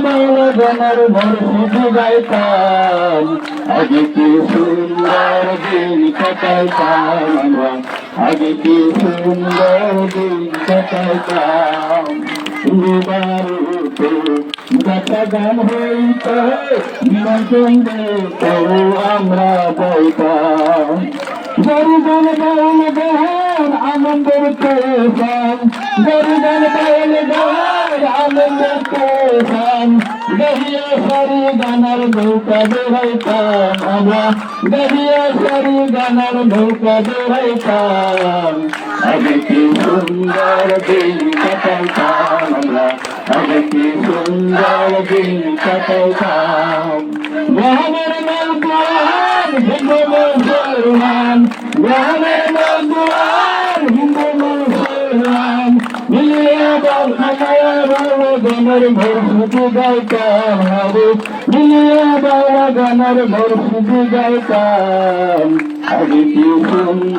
বাংলা গানের মুর্শিদি গাইতাম, আগে কি সুন্দর দিন কাটাইতাম আমরা, আগে কি সুন্দর দিন কাটাইতাম। দেখা গান হইত নিরঞ্জন তো আমরা বইতাম, গরিগান গাইল গান আনন্দের তুফান, গরিগান গাইল গান আনন্দের তুফান, গহিয়া সারি গানার নৌকা দৌড়াইতাম আমরা, গহিয়া সারি গানার নৌকা দৌড়াইতাম, আগে কি সুন্দর দিন কাটাইতাম আমরা, আগে কি সুন্দর দিন কাটাইতাম। গ্রামের নৌকার হিন্দু মুসলমান, গ্রামের নৌকার হিন্দু মুসলমান, মিলিয়ে বাংলা গানের মুর্শিদি গাইতাম হবে, মিলিয়ে বাংলা গানের মুর্শিদি গাইতাম, আগে কি সুন্দর